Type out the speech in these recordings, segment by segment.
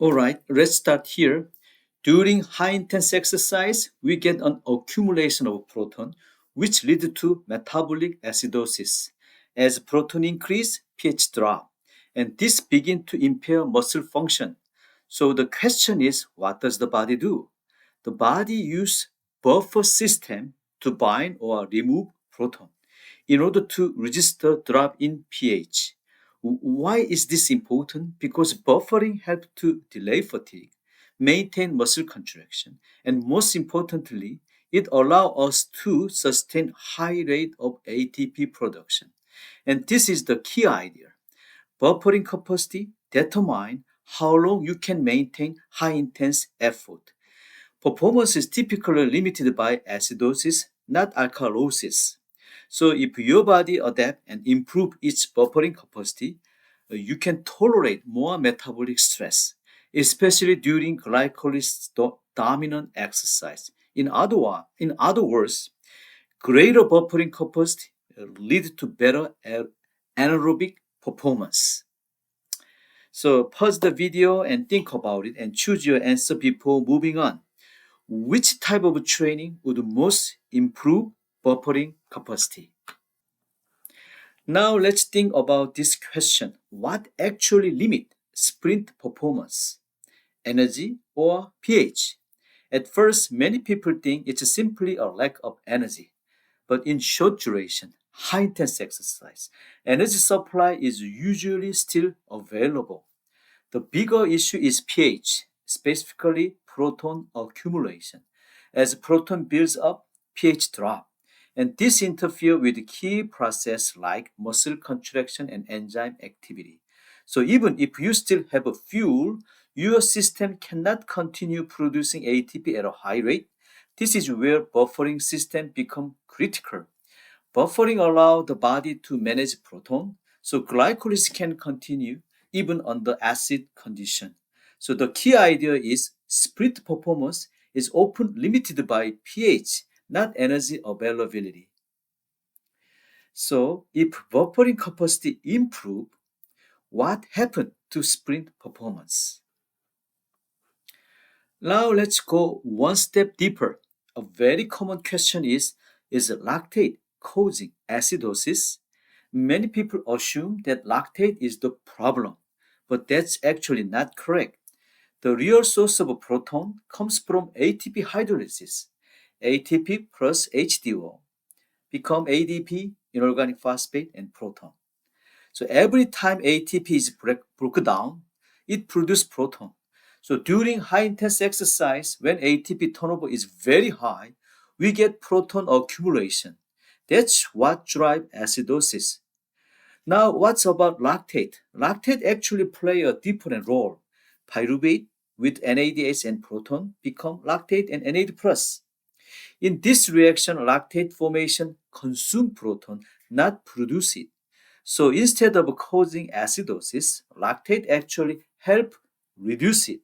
Alright, let's start here. During high intense exercise, we get an accumulation of proton, which leads to metabolic acidosis. As proton increase, pH drop, and this begin to impair muscle function. So the question is, what does the body do? The body use buffer system to bind or remove proton in order to resist the drop in pH. Why is this important? Because buffering helps to delay fatigue, maintain muscle contraction, and most importantly, it allows us to sustain high rate of ATP production. And this is the key idea. Buffering capacity determines how long you can maintain high intense effort. Performance is typically limited by acidosis, not alkalosis. So if your body adapt and improve its buffering capacity, you can tolerate more metabolic stress, especially during glycolysis dominant exercise. In other words, greater buffering capacity lead to better anaerobic performance. So pause the video and think about it and choose your answer before moving on. Which type of training would most improve buffering capacity? Now let's think about this question. What actually limit sprint performance? Energy or pH? At first, many people think it's simply a lack of energy. But in short duration, high intense exercise, energy supply is usually still available. The bigger issue is pH, specifically proton accumulation. As proton builds up, pH drop, and this interferes with key process like muscle contraction and enzyme activity. So even if you still have a fuel, your system cannot continue producing ATP at a high rate. This is where buffering system become critical. Buffering allows the body to manage proton, so glycolysis can continue even under acid condition. So the key idea is sprint performance is often limited by pH, not energy availability. So if buffering capacity improve, what happened to sprint performance? Now let's go one step deeper. A very common question is lactate causing acidosis? Many people assume that lactate is the problem, but that's actually not correct. The real source of proton comes from ATP hydrolysis. ATP plus HDO become ADP, inorganic phosphate, and proton. So every time ATP is broken down, it produces proton. So during high intense exercise, when ATP turnover is very high, we get proton accumulation. That's what drives acidosis. Now, what's about lactate? Lactate actually play a different role. Pyruvate with NADH and proton become lactate and NAD+. In this reaction, lactate formation consume proton, not produce it. So instead of causing acidosis, lactate actually help reduce it.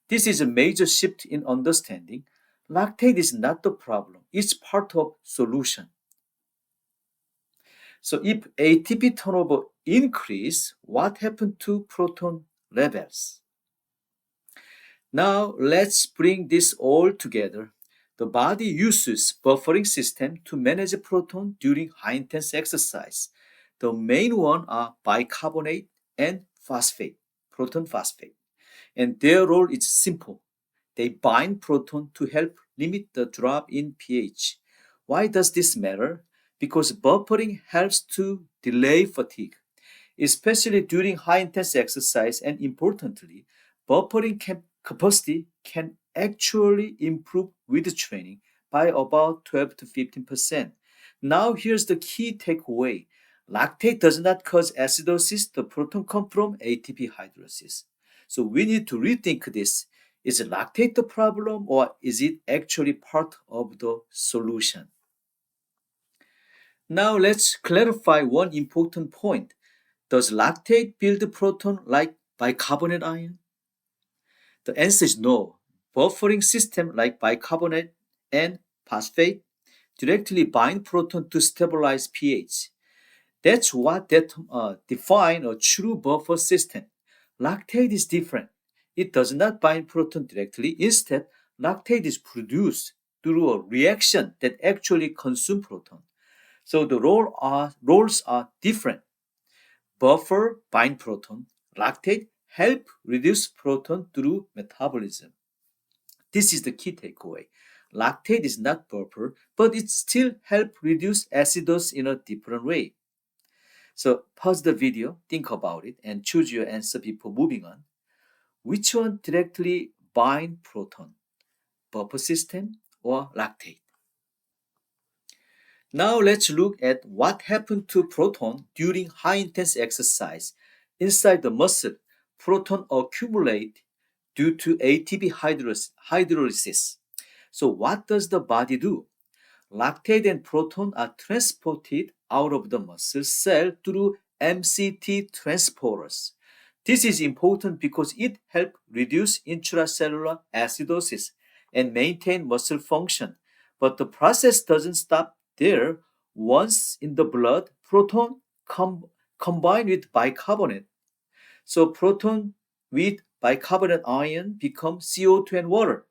This is a major shift in understanding. Lactate is not the problem, it's part of solution. So if ATP turnover increase, what happened to proton levels? Now let's bring this all together. The body uses buffering system to manage proton during high intense exercise. The main one are bicarbonate and phosphate, proton phosphate. And their role is simple. They bind proton to help limit the drop in pH. Why does this matter? Because buffering helps to delay fatigue, especially during high intense exercise, and importantly, capacity can actually improve with training by about 12 to 15%. Now here's the key takeaway. Lactate does not cause acidosis. The proton come from ATP hydrolysis. So we need to rethink this. Is lactate the problem or is it actually part of the solution? Now let's clarify one important point. Does lactate build proton like bicarbonate ion? The answer is no. Buffering system like bicarbonate and phosphate directly bind proton to stabilize pH. That's what define a true buffer system. Lactate is different. It does not bind proton directly. Instead, lactate is produced through a reaction that actually consumes proton. So the roles are different. Buffer bind proton. Lactate help reduce proton through metabolism. This is the key takeaway. Lactate is not buffer, but it still help reduce acidosis in a different way. So pause the video, think about it, and choose your answer before moving on. Which one directly bind proton? Buffer system or lactate? Now let's look at what happened to proton during high intense exercise. Inside the muscle, proton accumulate due to ATP hydrolysis. So what does the body do? Lactate and proton are transported out of the muscle cell through MCT transporters. This is important because it helps reduce intracellular acidosis and maintain muscle function. But the process doesn't stop there. Once in the blood, proton combine with bicarbonate. So proton with bicarbonate ion become CO2 and water.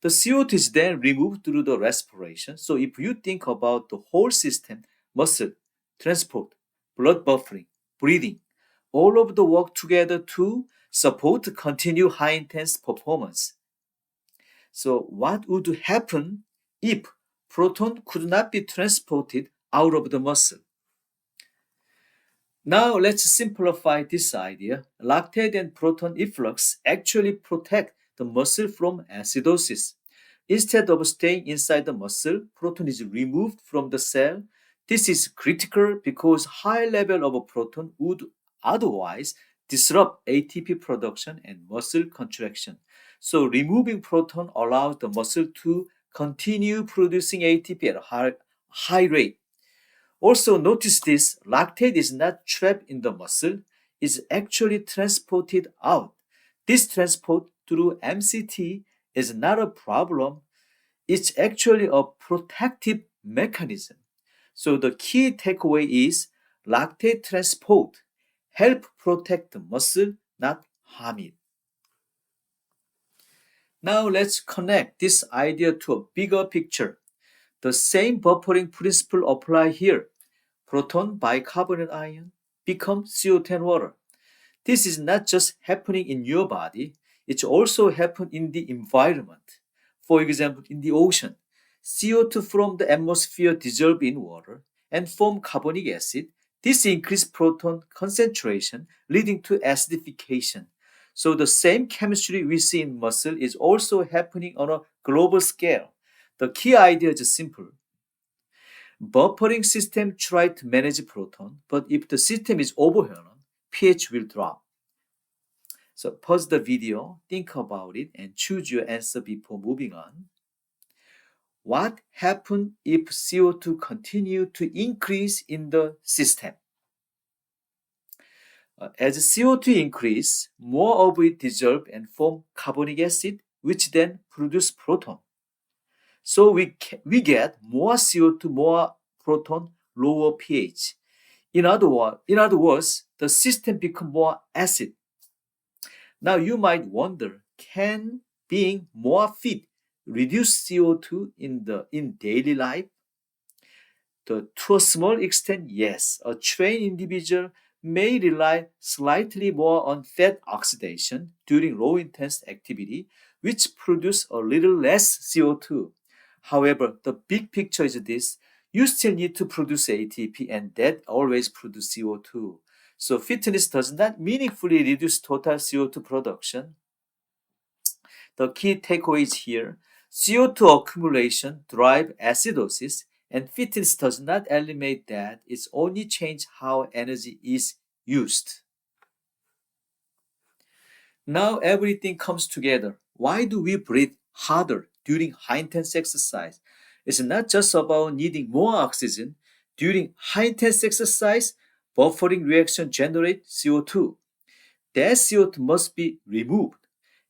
The CO2 is then removed through the respiration. So if you think about the whole system, muscle, transport, blood buffering, breathing, all of the work together to support continued high intense performance. So what would happen if proton could not be transported out of the muscle? Now let's simplify this idea. Lactate and proton efflux actually protect the muscle from acidosis. Instead of staying inside the muscle, proton is removed from the cell. This is critical because high level of proton would otherwise disrupt ATP production and muscle contraction. So removing proton allows the muscle to continue producing ATP at a high rate. Also notice this, lactate is not trapped in the muscle, it's actually transported out. This transport through MCT is not a problem, it's actually a protective mechanism. So the key takeaway is lactate transport help protect the muscle, not harm it. Now let's connect this idea to a bigger picture. The same buffering principle apply here. Proton bicarbonate ion become CO2 and water. This is not just happening in your body, it's also happening in the environment. For example, in the ocean, CO2 from the atmosphere dissolve in water and form carbonic acid. This increases proton concentration, leading to acidification. So the same chemistry we see in muscle is also happening on a global scale. The key idea is simple. Buffering system try to manage proton, but if the system is overwhelmed, pH will drop. So pause the video, think about it, and choose your answer before moving on. What happens if CO2 continue to increase in the system? As CO2 increase, more of it dissolve and form carbonic acid, which then produce proton. So we get more CO2, more proton, lower pH. In other words, the system becomes more acid. Now you might wonder, can being more fit reduce CO2 in daily life? To a small extent, yes. A trained individual may rely slightly more on fat oxidation during low intense activity, which produce a little less CO2. However, the big picture is this: you still need to produce ATP, and that always produce CO2. So fitness does not meaningfully reduce total CO2 production. The key takeaways here: CO2 accumulation drive acidosis, and fitness does not eliminate that. It's only change how energy is used. Now everything comes together. Why do we breathe harder during high intense exercise? It's not just about needing more oxygen. During high intense exercise, buffering reaction generate CO2. That CO2 must be removed.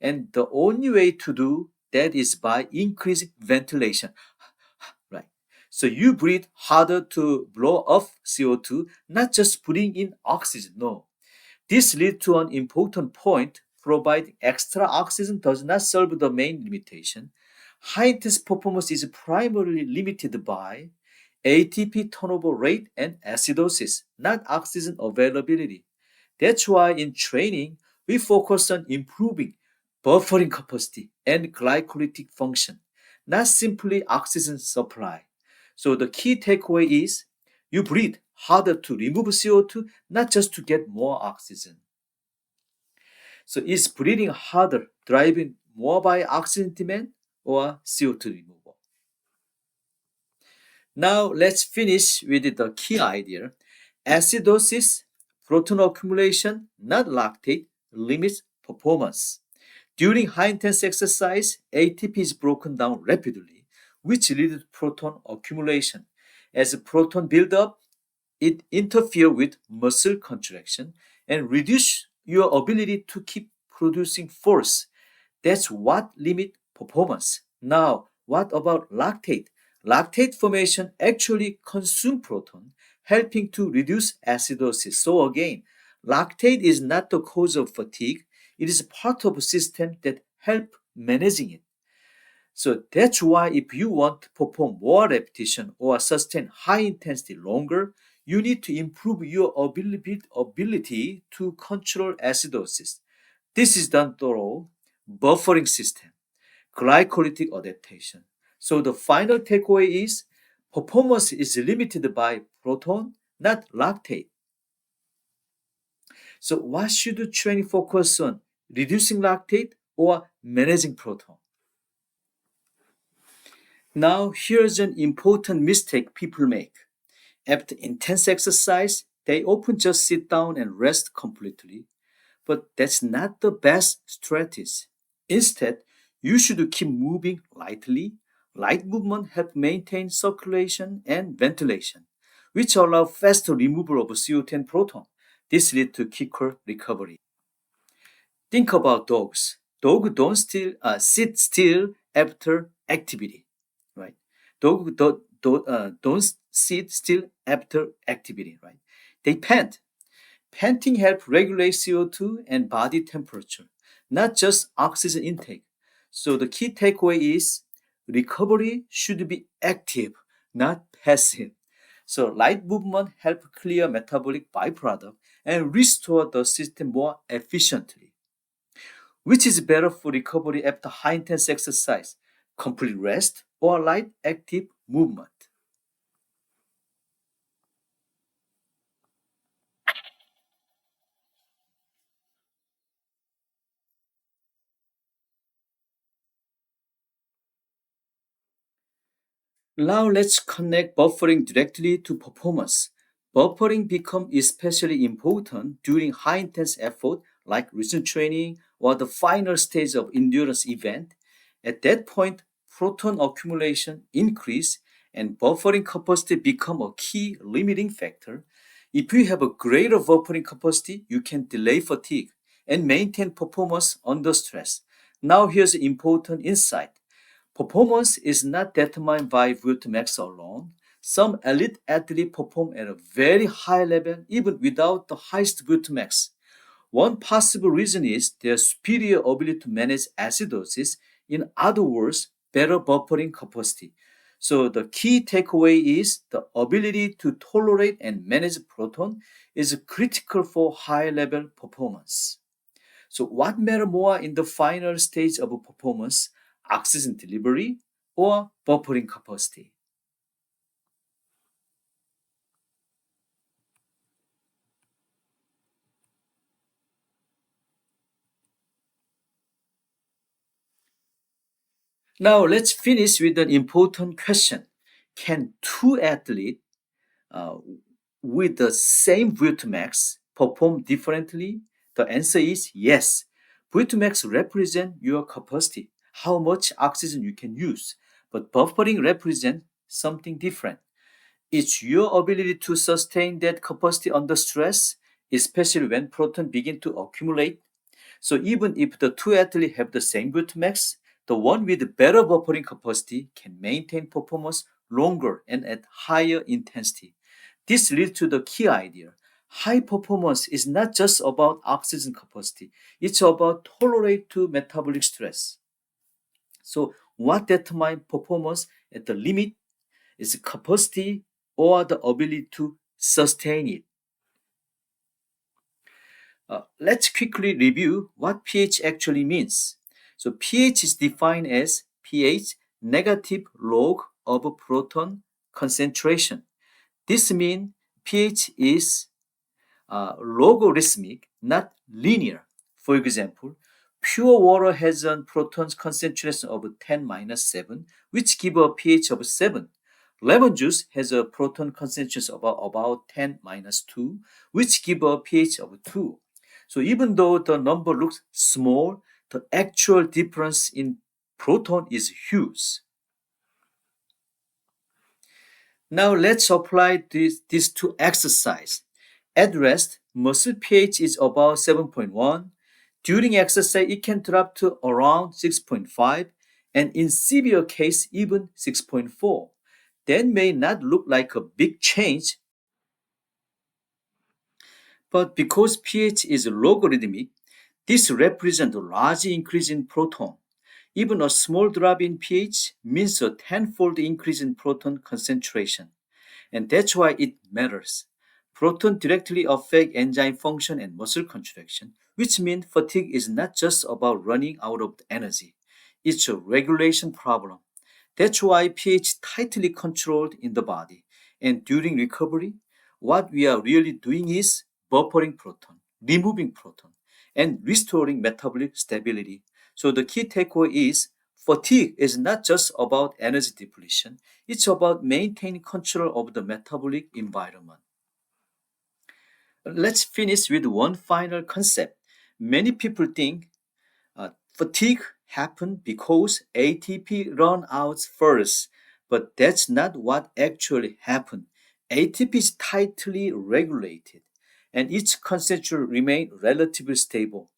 And the only way to do that is by increasing ventilation. Right. So you breathe harder to blow off CO2, not just putting in oxygen. No. This leads to an important point. providing extra oxygen does not solve the main limitation. High intense performance is primarily limited by ATP turnover rate and acidosis, not oxygen availability. That's why in training, we focus on improving buffering capacity and glycolytic function, not simply oxygen supply. So the key takeaway is you breathe harder to remove CO2, not just to get more oxygen. So is breathing harder driving more by oxygen demand or CO2 removal? Now let's finish with the key idea. Acidosis, protein accumulation, not lactate, limits performance. During high intense exercise, ATP is broken down rapidly, which leads to proton accumulation. As proton build up, it interferes with muscle contraction and reduce your ability to keep producing force. That's what limit performance. Now, what about lactate? Lactate formation actually consume proton, helping to reduce acidosis. So again, lactate is not the cause of fatigue. It is part of a system that help managing it. So that's why if you want to perform more repetition or sustain high intensity longer, you need to improve your ability to control acidosis. This is done through buffering system, glycolytic adaptation. So the final takeaway is performance is limited by proton, not lactate. So what should the training focus on? Reducing lactate or managing proton? Now here's an important mistake people make. After intense exercise, they often just sit down and rest completely. But that's not the best strategy. Instead, you should keep moving lightly. Light movement help maintain circulation and ventilation, which allow faster removal of CO2 and proton. This leads to quicker recovery. Think about dogs. Dogs don't sit still after activity, right? Don't sit still after activity, right? They pant. Panting helps regulate CO2 and body temperature, not just oxygen intake. So the key takeaway is recovery should be active, not passive. So light movement help clear metabolic byproduct and restore the system more efficiently. Which is better for recovery after high intense exercise? Complete rest or light active movement? Now let's connect buffering directly to performance. Buffering becomes especially important during high intense effort like recent training or the final stage of endurance event. At that point, proton accumulation increase and buffering capacity become a key limiting factor. If you have a greater buffering capacity, you can delay fatigue and maintain performance under stress. Now here's an important insight. Performance is not determined by max alone. Some elite athletes perform at a very high level even without the highest max. One possible reason is their superior ability to manage acidosis, in other words, better buffering capacity. So the key takeaway is the ability to tolerate and manage proton is critical for high level performance. So what matter more in the final stage of a performance, oxygen delivery or buffering capacity? Now let's finish with an important question. Can two athletes uh, with the same max perform differently? The answer is yes. max represent your capacity, how much oxygen you can use, but buffering represent something different. It's your ability to sustain that capacity under stress, especially when proton begin to accumulate. So even if the two athletes have the same max, the one with better buffering capacity can maintain performance longer and at higher intensity. This leads to the key idea. High performance is not just about oxygen capacity, it's about tolerate to metabolic stress. So what determines performance at the limit is capacity or the ability to sustain it. Let's quickly review what pH actually means. So pH is defined as pH negative log of proton concentration. This means pH is logarithmic, not linear. For example, pure water has a proton concentration of 10 minus 7, which give a pH of 7. Lemon juice has a proton concentration of about 10 minus 2, which give a pH of 2. So even though the number looks small, the actual difference in proton is huge. Now let's apply this to exercise. At rest, muscle pH is about 7.1. During exercise, it can drop to around 6.5, and in severe case, even 6.4. That may not look like a big change, but because pH is logarithmic, this represents a large increase in proton. Even a small drop in pH means a tenfold increase in proton concentration. And that's why it matters. Proton directly affect enzyme function and muscle contraction, which means fatigue is not just about running out of energy. It's a regulation problem. That's why pH tightly controlled in the body. And during recovery, what we are really doing is buffering proton, removing proton, and restoring metabolic stability. So the key takeaway is fatigue is not just about energy depletion, it's about maintaining control of the metabolic environment. Let's finish with one final concept. Many people think fatigue happens because ATP run out first, but that's not what actually happened. ATP is tightly regulated, and its concentration remains relatively stable.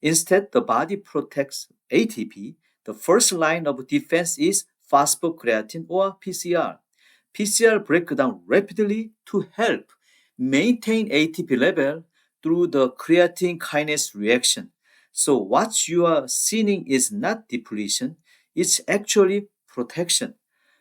Instead, the body protects ATP. The first line of defense is phosphocreatine or PCR. PCR breaks down rapidly to help maintain ATP level through the creatine kinase reaction. So what you are seeing is not depletion, it's actually protection.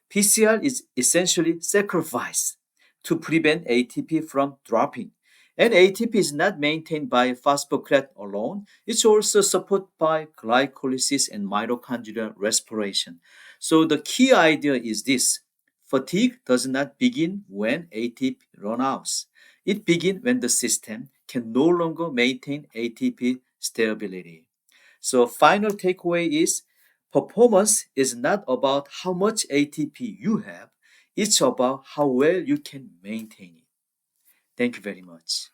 PCR is essentially sacrifice to prevent ATP from dropping. And ATP is not maintained by phosphocreatine alone. It's also supported by glycolysis and mitochondrial respiration. So the key idea is this. Fatigue does not begin when ATP runs out. It begins when the system can no longer maintain ATP stability. So final takeaway is performance is not about how much ATP you have, it's about how well you can maintain it. Thank you very much.